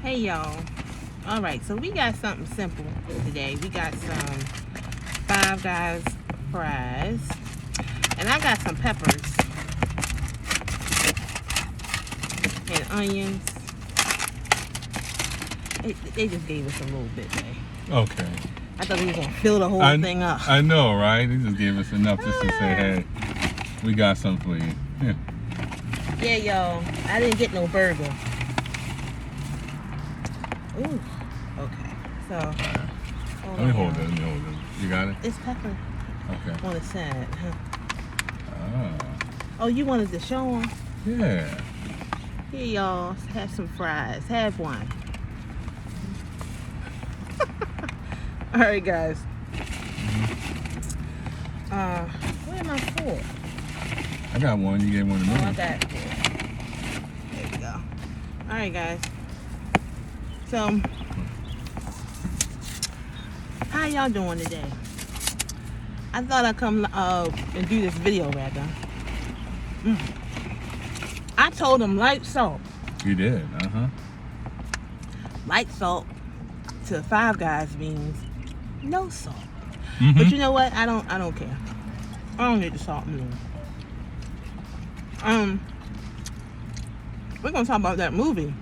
Hey y'all. Alright, so we got something simple today. We got some Five Guys fries. And I got some peppers. And onions. They just gave us a little bit, babe. Okay. I thought we were going to fill the whole thing up. I know, right? They just gave us enough just to say, hey, we got something for you. Yeah. Yeah, y'all. I didn't get no burger. Ooh. Okay. So, Let me hold it. You got it? It's pepper. Okay. On the side, huh? Oh. Oh, you wanted to show them? Yeah. Here, y'all. Have some fries. Have one. All right, guys. Where am I for? I got one. You gave one to me. Oh, I got it. There we go. All right, guys. So, how y'all doing today? I thought I'd come and do this video, rather. I told them light salt. You did, Light salt to Five Guys means no salt. Mm-hmm. But you know what? I don't care. I don't need the salt in there. We're gonna talk about that movie.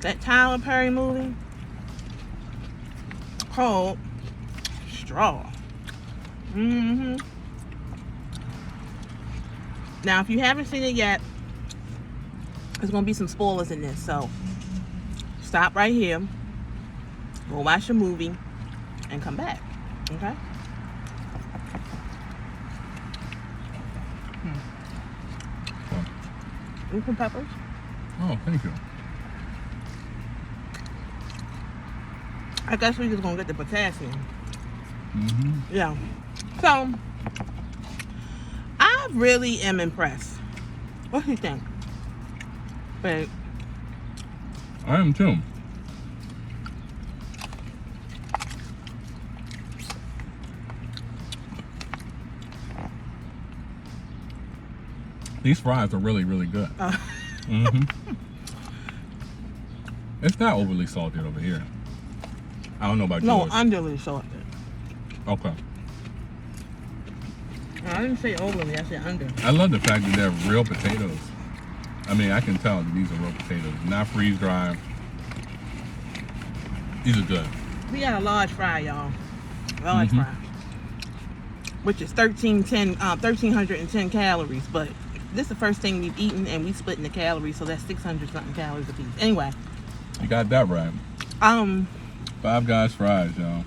That Tyler Perry movie called Straw. Now, if you haven't seen it yet, there's gonna be some spoilers in this, so stop right here, go watch the movie, and come back. Okay? Need some peppers? Oh, thank you. I guess we're just gonna get the potassium. Mm-hmm. Yeah. So, I really am impressed. What do you think? Babe? I am too. These fries are really, really good. It's not overly salted over here. I don't know about No, yours. underly salted. Okay. No, I didn't say overly, I said under. I love the fact that they're real potatoes. I mean, I can tell that these are real potatoes, not freeze dried. These are good. We got a large fry, y'all. Large fry. Which is 1,310 calories, but this is the first thing we've eaten, and we split in the calories, so that's 600 something calories a piece. Anyway. You got that right. Five Guys fries, y'all.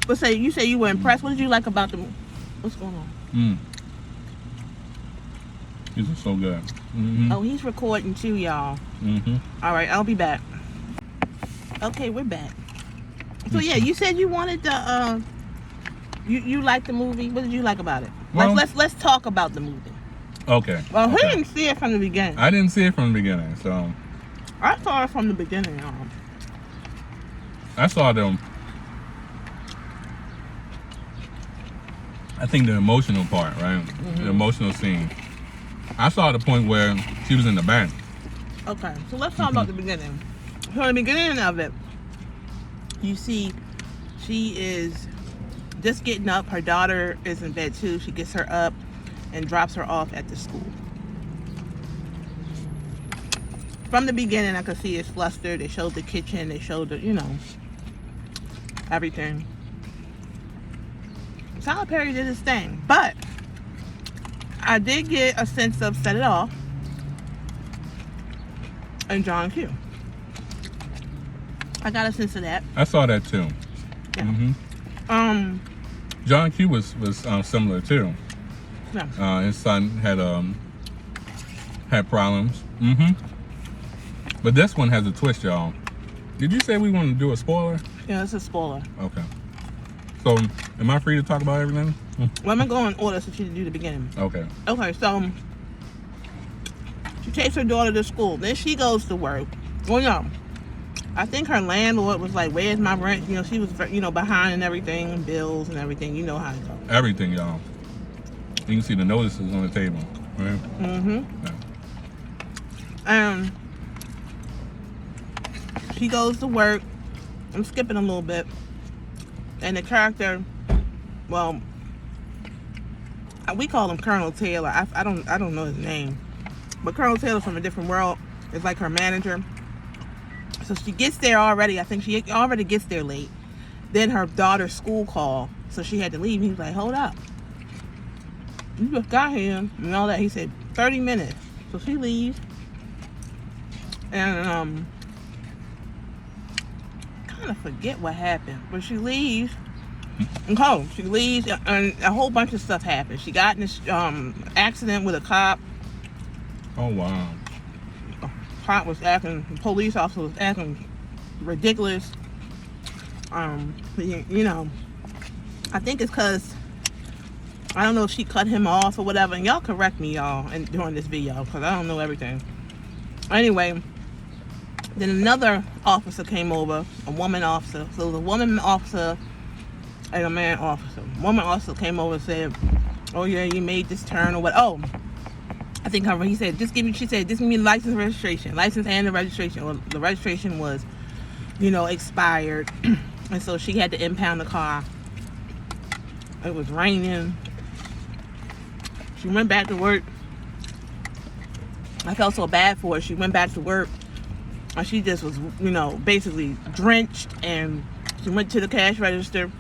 But you say you were impressed. What did you like about the movie? What's going on? These are so good. Oh, he's recording too, y'all. All right, I'll be back. Okay, we're back. So yeah, you said you wanted the you liked the movie. What did you like about it? Well, Let's talk about the movie. Okay. Well, okay. he didn't see it from the beginning. I didn't see it from the beginning, so I saw it from the beginning, y'all. I saw them. I think the emotional part, right? The emotional scene. I saw the point where she was in the bank. Okay, so let's talk about the beginning. So in the beginning of it, you see she is just getting up. Her daughter is in bed too. She gets her up and drops her off at the school. From the beginning, I could see it's flustered. They showed the kitchen. They showed the, everything. Tyler Perry did his thing, but I did get a sense of Set It Off and John Q. I got a sense of that. I saw that too. Yeah. John Q was similar too. Yeah. His son had problems. But this one has a twist, y'all. Did you say we want to do a spoiler? Yeah, it's a spoiler. Okay. So, am I free to talk about everything? Well, I'm gonna go in order so she can do the beginning. Okay. Okay, so she takes her daughter to school. Then she goes to work. Well, no, I think her landlord was like, "Where's my rent?" She was, behind and everything, bills and everything. You know how it goes. Everything, y'all. You can see the notices on the table, right? Yeah. And she goes to work. I'm skipping a little bit. And the character, well, we call him Colonel Taylor. I don't know his name. But Colonel Taylor from a different world is like her manager. So she gets there already. I think she already gets there late. Then her daughter's school call, so she had to leave. He was like, hold up. You just got here and all that. He said 30 minutes. So she leaves. And kind of forget what happened. But she leaves. She leaves and a whole bunch of stuff happened. She got in this accident with a cop. Oh, wow. The police officer was acting ridiculous. You know, I think it's because, I don't know if she cut him off or whatever. And y'all correct me, y'all, during this video, because I don't know everything. Anyway, then another officer came over, a woman officer. So the woman officer and a man officer. Woman officer came over and said, oh yeah, you made this turn or what. Oh, I think he said, just give me the license and registration. License and the registration. Well, the registration was, expired. And so she had to impound the car. It was raining. She went back to work. I felt so bad for her. She went back to work. And she just was, basically drenched. And she went to the cash register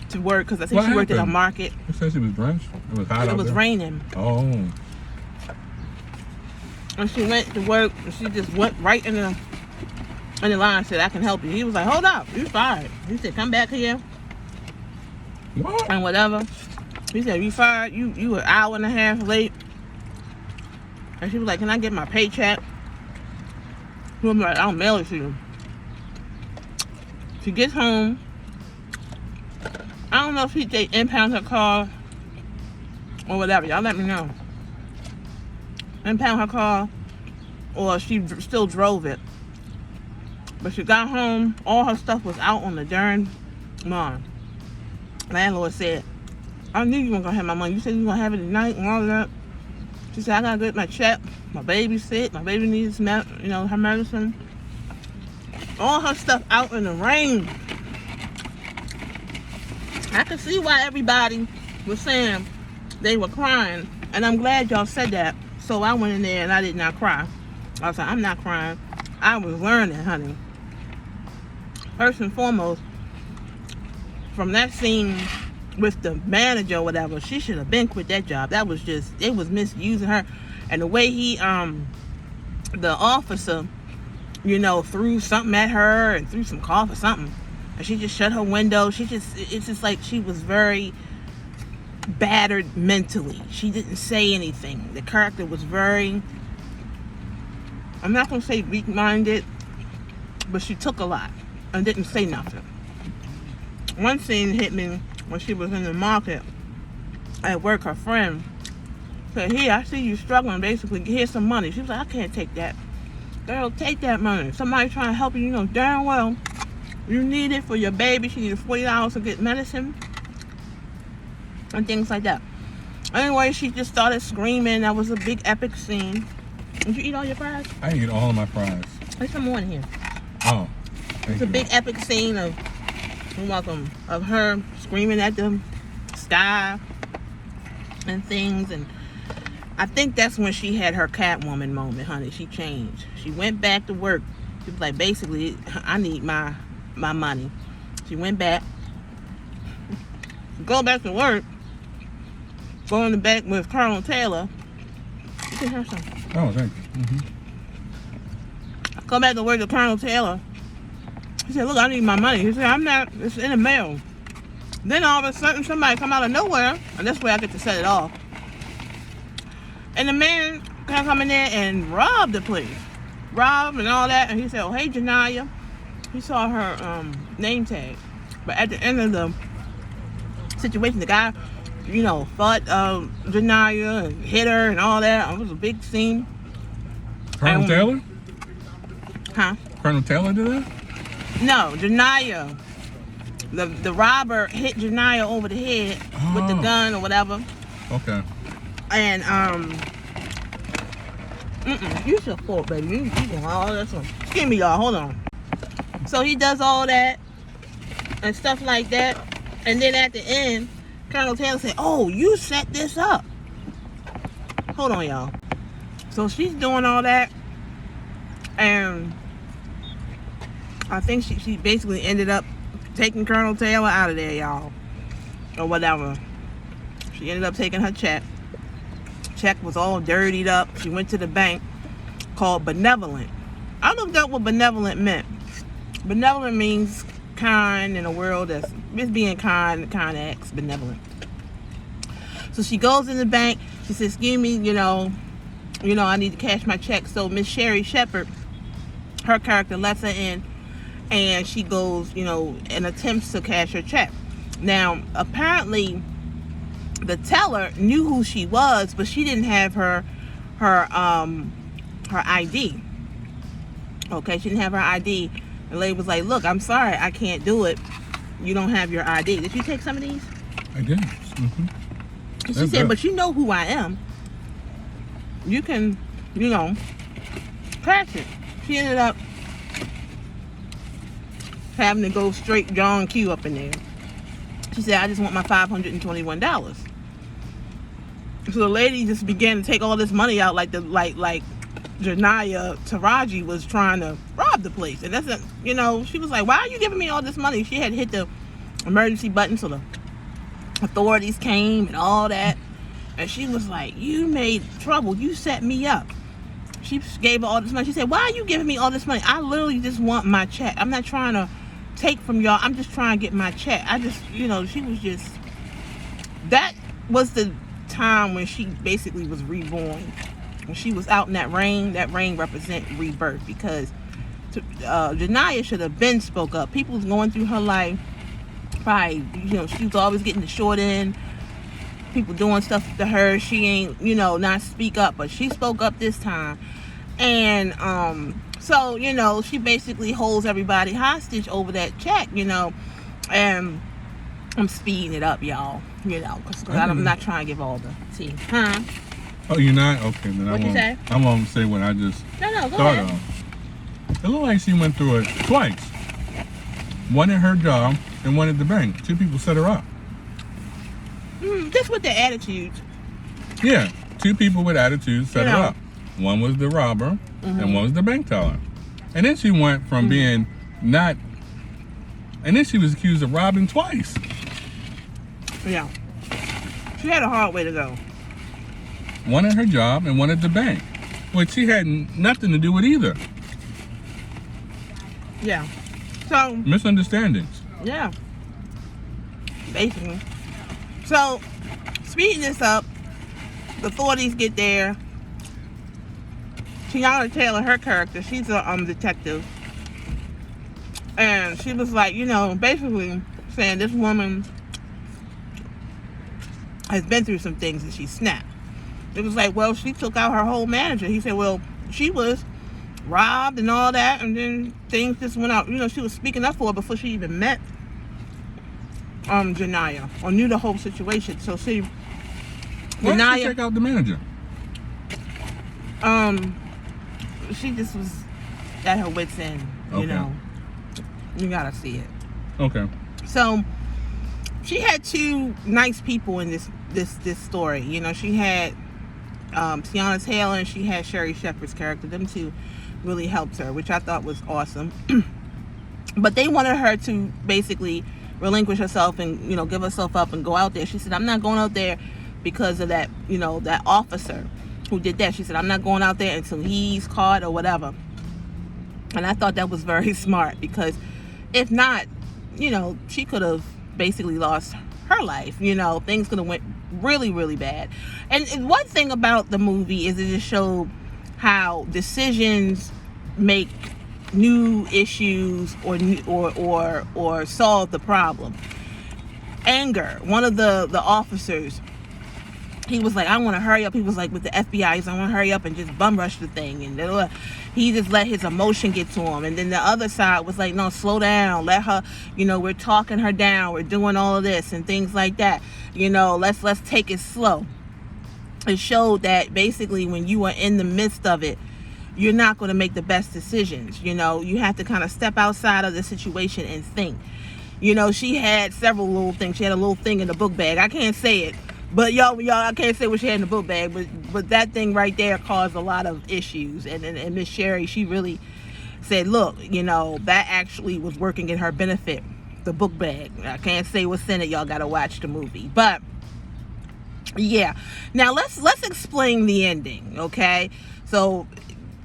to work because I think she worked at a market. You said she was drenched? It was hot out there? It was raining. Oh. And she went to work and she just went right in the line and said, I can help you. He was like, hold up, you fired. He said, come back here. What? And whatever. He said, you fired? You an hour and a half late. And she was like, can I get my paycheck? He was like, I'll mail it to you. She gets home. I don't know if they impound her car or whatever. Y'all let me know. Impound her car or she still drove it. But she got home, all her stuff was out on the darn lawn. Landlord said, I knew you weren't gonna have my money. You said you were gonna have it tonight and all of that. She said, I gotta get my check. My baby's sick. My baby needs her medicine. All her stuff out in the rain. I could see why everybody was saying they were crying. And I'm glad y'all said that. So I went in there and I did not cry. I was like, I'm not crying. I was learning, honey. First and foremost, from that scene with the manager or whatever, she should have been quit that job. That was just, it was misusing her. And the way he, the officer, threw something at her and threw some coffee or something. And she just shut her window. It's just like she was very battered mentally. She didn't say anything. The character was very, I'm not going to say weak-minded, but she took a lot and didn't say nothing. One scene hit me when she was in the market at work. Her friend said, here, I see you struggling, basically, here's some money. She was like, I can't take that. Girl, take that money. Somebody trying to help you, darn well you need it for your baby. She needed $40 to get medicine and things like that. Anyway, she just started screaming. That was a big epic scene. Did you eat all your fries? I ate all of my fries. There's some more in here. Oh. It's a big epic scene of, you're welcome, of her screaming at the sky and things. And I think that's when she had her Catwoman moment, honey. She changed. She went back to work. She was like, basically, I need my money. She went back. Go back to work. Go in the back with Colonel Taylor. You can have some. Oh, thank you. Mm-hmm. Go back to work with Colonel Taylor. He said, look, I need my money. He said, it's in the mail. Then all of a sudden, somebody come out of nowhere, and that's where I get to set it off. And the man can come in there and rob the place. Rob and all that. And he said, oh, hey, Janaya. He saw her name tag. But at the end of the situation, the guy, fought Janaya and hit her and all that. It was a big scene. Colonel Taylor? Huh? Colonel Taylor did that? No, Janaya. The robber hit Janaya over the head with the gun or whatever. Okay. And You should full, baby. You can all that one. Excuse me, y'all. Hold on. So he does all that and stuff like that. And then at the end, Colonel Taylor said, oh, you set this up. Hold on, y'all. So she's doing all that. And I think she basically ended up taking Colonel Taylor out of there, y'all. Or whatever. She ended up taking her check. Check was all dirtied up. She went to the bank called Benevolent. I looked up what benevolent meant. Benevolent means kind in a world that's just being kind acts, benevolent. So she goes in the bank. She says, excuse me, I need to cash my check. So Miss Sherry Shepherd, her character, lets her in, and she goes, and attempts to cash her check. Now, apparently, the teller knew who she was, but she didn't have her ID. Okay, she didn't have her ID. The lady was like, look, I'm sorry, I can't do it. You don't have your ID. Did you take some of these? I did. Mm-hmm. She said, good. But you know who I am. You can, crash it. She ended up having to go straight John Q up in there. She said, I just want my $521. So the lady just began to take all this money out like Janaya Taraji was trying to rob the place. And that's she was like, why are you giving me all this money? She had hit the emergency button, so the authorities came and all that. And she was like, you made trouble. You set me up. She gave her all this money. She said, why are you giving me all this money? I literally just want my check. I'm not trying to take from y'all. I'm just trying to get my check. I just, she was just, that was the time when she basically was reborn. When she was out in that rain represent rebirth, because Janaya should have been spoke up. People was going through her life, probably, she was always getting the short end. People doing stuff to her. She ain't, not speak up, but she spoke up this time. And so, she basically holds everybody hostage over that check, and I'm speeding it up, y'all, because I'm not trying to give all the tea. Huh? Oh, you're not? Okay, then What'd you say? I won't say what I just go thought ahead. of. It looked like she went through it twice. One at her job and one at the bank. Two people set her up. Just with their attitudes. Yeah, two people with attitudes set her up. One was the robber, and one was the bank teller. And then she went from being not, and then she was accused of robbing twice. Yeah. She had a hard way to go. One at her job and one at the bank, which she had nothing to do with either. Yeah. So. Misunderstandings. Yeah. Basically. So, speeding this up, the authorities get there. Tiana Taylor, her character, she's a detective. And she was like, basically saying this woman has been through some things and she snapped. It was like, well, she took out her whole manager. He said, well, she was robbed and all that, and then things just went out. She was speaking up for her before she even met Janaya, or knew the whole situation. So she, Why did she check out the manager? She just was at her wit's end. Okay. You gotta see it. Okay. So she had two nice people in this story. She had Tiana Taylor and she had Sherry Shepherd's character. Them two really helped her, which I thought was awesome. But they wanted her to basically relinquish herself and give herself up and go out there. She said, I'm not going out there because of that that officer who did that. She said, I'm not going out there until he's caught or whatever. And I thought that was very smart, because if not, she could have basically lost her life. Things could have went really, really bad. And one thing about the movie is it just showed how decisions make new issues or solve the problem. Anger, one of the officers, he was like, I want to hurry up. He was like with the FBI, he's like, I want to hurry up and just bum rush the thing. And he just let his emotion get to him. And then the other side was like, no, slow down. Let her, we're talking her down. We're doing all of this and things like that. Let's take it slow. it showed that basically when you are in the midst of it, you're not going to make the best decisions. You know, you have to kind of step outside of the situation and think. You know, she had several little things. She had a little thing in the book bag. I can't say it, but y'all, I can't say what she had in the book bag. But that thing right there caused a lot of issues. And Miss Sherry, she really said, look, you know, that actually was working in her benefit. The book bag. I can't say what's in it. Y'all got to watch the movie. But yeah, now let's explain the ending, okay? So,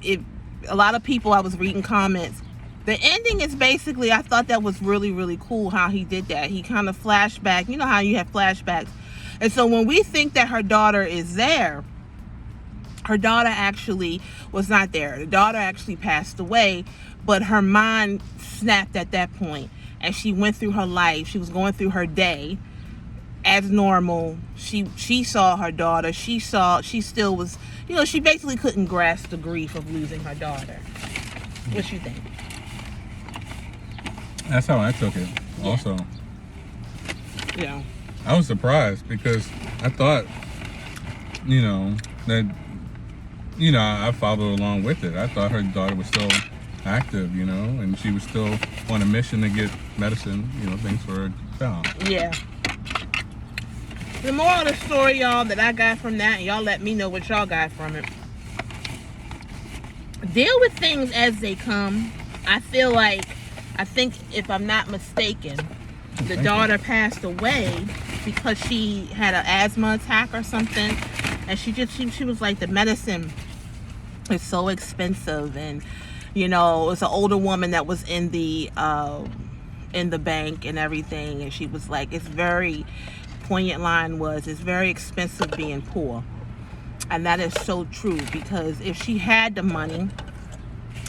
if a lot of people, I was reading comments. The ending is basically, I thought that was really, really cool how he did that. He kind of flashback. You know how you have flashbacks. And so when we think that her daughter is there, her daughter actually was not there. The daughter actually passed away, but her mind snapped at that point, and she went through her life. She was going through her day as normal. She saw her daughter. She still was, you know, she basically couldn't grasp the grief of losing her daughter. What you think? That's how I took it. Yeah. Also, Yeah. I was surprised because I thought, you know, that, you know, I followed along with it. I thought her daughter was still active, you know, and she was still on a mission to get medicine, you know, things for her child. Yeah. The moral of the story, y'all, that I got from that, and y'all let me know what y'all got from it. Deal with things as they come. I think if I'm not mistaken, the daughter passed away because she had an asthma attack or something, and she was like, the medicine is so expensive, and you know, it was an older woman that was in the bank and everything, and she was like, it's very poignant line was, it's very expensive being poor. And that is so true, because if she had the money,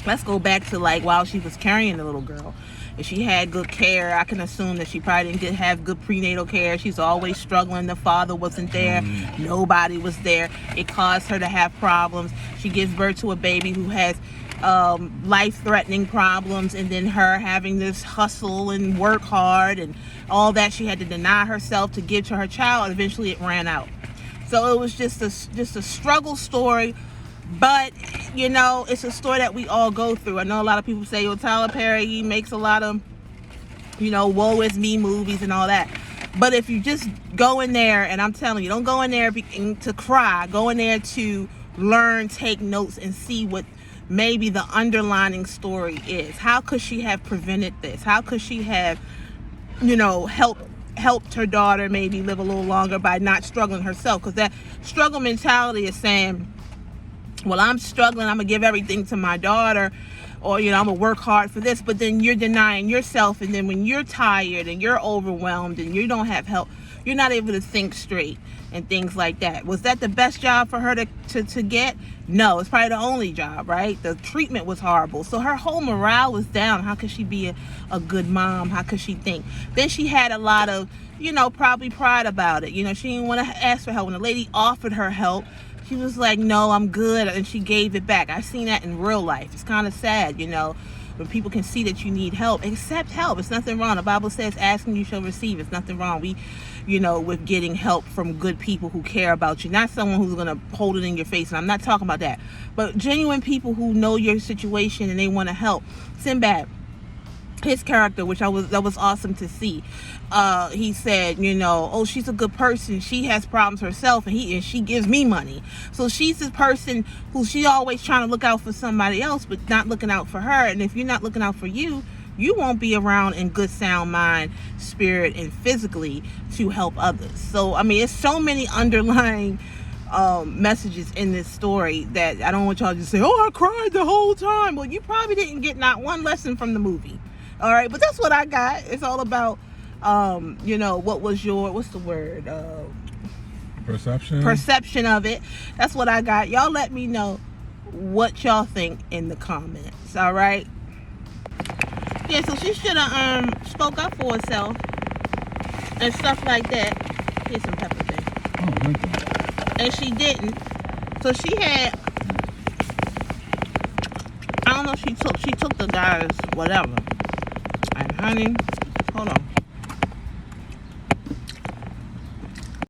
let's go back to like while she was carrying the little girl, if she had good care, I can assume that she probably didn't have good prenatal care. She's always struggling. The father wasn't there. Nobody was there. It caused her to have problems. She gives birth to a baby who has life-threatening problems, and then her having this hustle and work hard and all that. She had to deny herself to give to her child. Eventually it ran out. So it was just a struggle story. But, you know, it's a story that we all go through. I know a lot of people say, well, Tyler Perry, he makes a lot of, you know, woe is me movies and all that. But if you just go in there, and I'm telling you, don't go in there to cry. Go in there to learn, take notes, and see what maybe the underlining story is. How could she have prevented this? How could she have, you know, helped her daughter maybe live a little longer by not struggling herself? Because that struggle mentality is saying, well, I'm struggling, I'm going to give everything to my daughter, or, you know, I'm going to work hard for this, but then you're denying yourself, and then when you're tired and you're overwhelmed and you don't have help, you're not able to think straight and things like that. Was that the best job for her to get? No, it's probably the only job, right? The treatment was horrible. So her whole morale was down. How could she be a good mom? How could she think? Then she had a lot of, you know, probably pride about it. You know, she didn't want to ask for help. When the lady offered her help, she was like, no, I'm good, and she gave it back. I've seen that in real life. It's kind of sad, you know, when people can see that you need help. Accept help. It's nothing wrong. The Bible says, asking you shall receive. It's nothing wrong. You know, with getting help from good people who care about you. Not someone who's going to hold it in your face, and I'm not talking about that. But genuine people who know your situation and they want to help. Sinbad, his character, that was awesome to see. He said, you know, oh, she's a good person. She has problems herself, and she gives me money. So she's the person who she always trying to look out for somebody else, but not looking out for her. And if you're not looking out for you, you won't be around in good sound mind, spirit, and physically to help others. So, I mean, it's so many underlying messages in this story that I don't want y'all to just say, oh, I cried the whole time. Well, you probably didn't get not one lesson from the movie. All right, but that's what I got. It's all about, you know, what's the word? Perception of it. That's what I got. Y'all let me know what y'all think in the comments. All right. Yeah, so she should have spoke up for herself and stuff like that. Here's some pepper thing. Oh, thank you. And she didn't. So she had, I don't know if she took the guy's whatever. And honey, hold on.